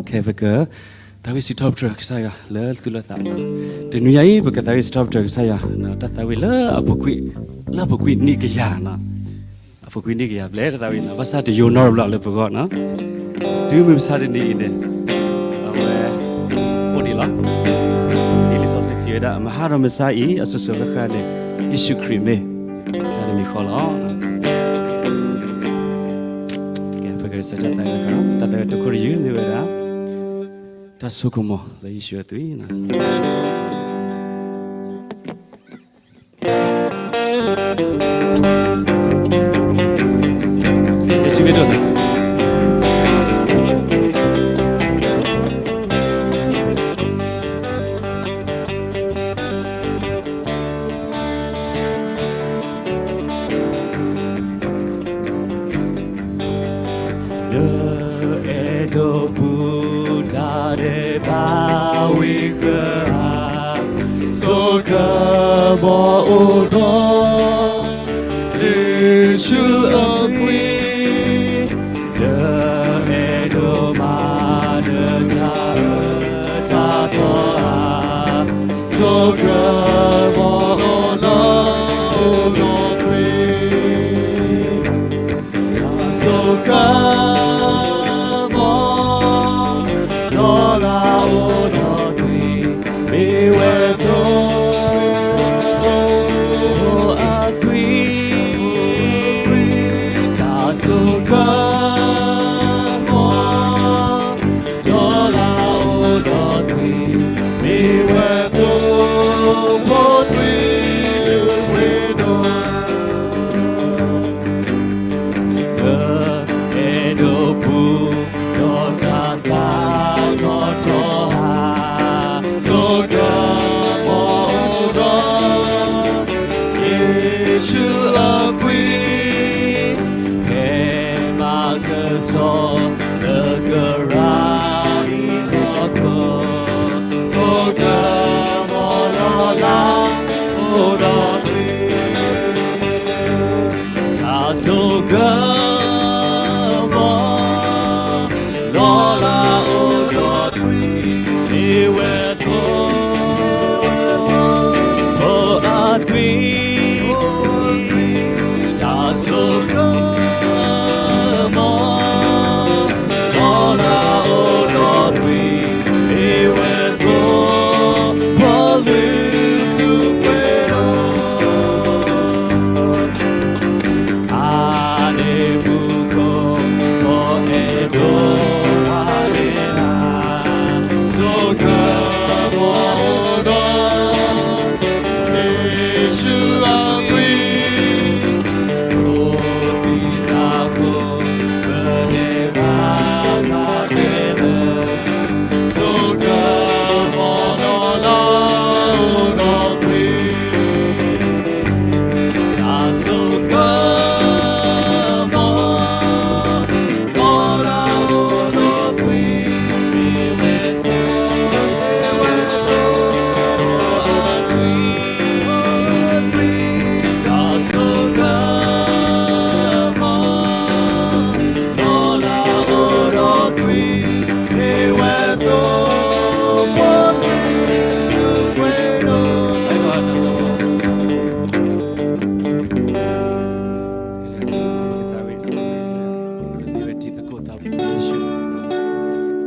Kevika, that we see top truck saya, le tula tana. The new yai because that is top truck saya, na that we la apokui ni kaya. Apokui ni kaya, blare that we na. Basta the yonor bla le pogo na. Do me beside ni ine. Odila. Ili sosi sieda. Mahara mesai asusu lekane Yeshu krime. Tadi mi kola. Saja tak nak kan, tak ada tukar je ni berada. Tak suka mo, lagi syuat tu ini. Jadi video ni. Edo Buddha de Bawika Soka Bo Udo Yeshu Akwi The Edo Madata Tatoa Soka Bo Udo Kwi Soka So the garage toko so come on hold on ta so come on lola hold on we were to a three ta so come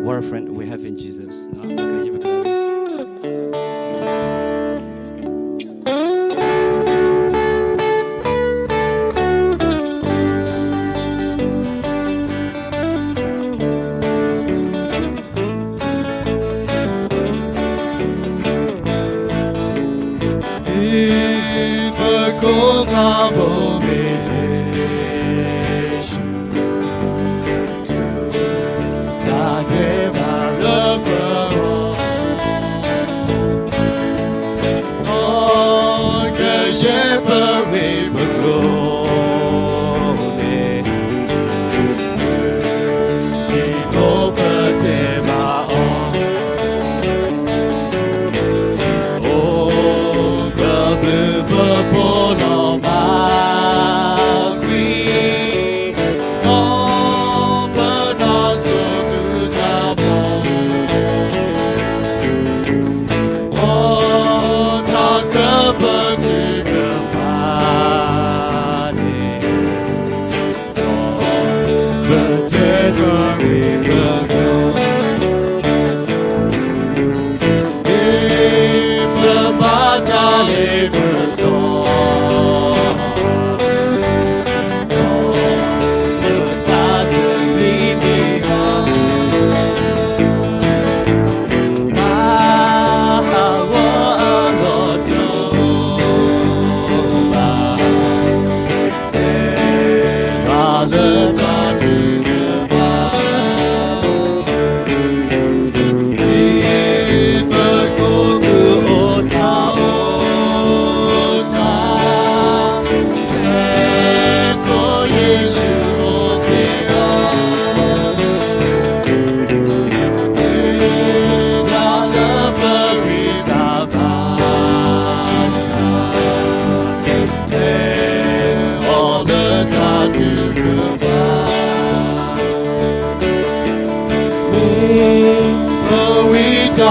what a friend we have in Jesus.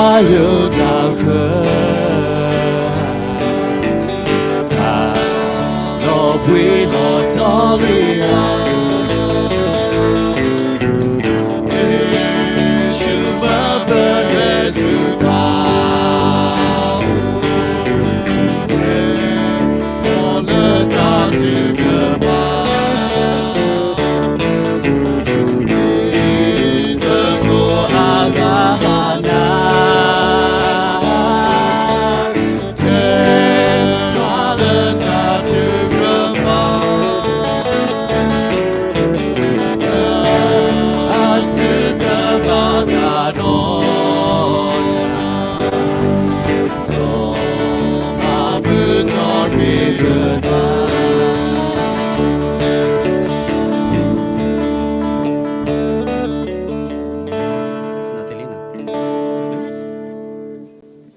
you down Lord we Lord darling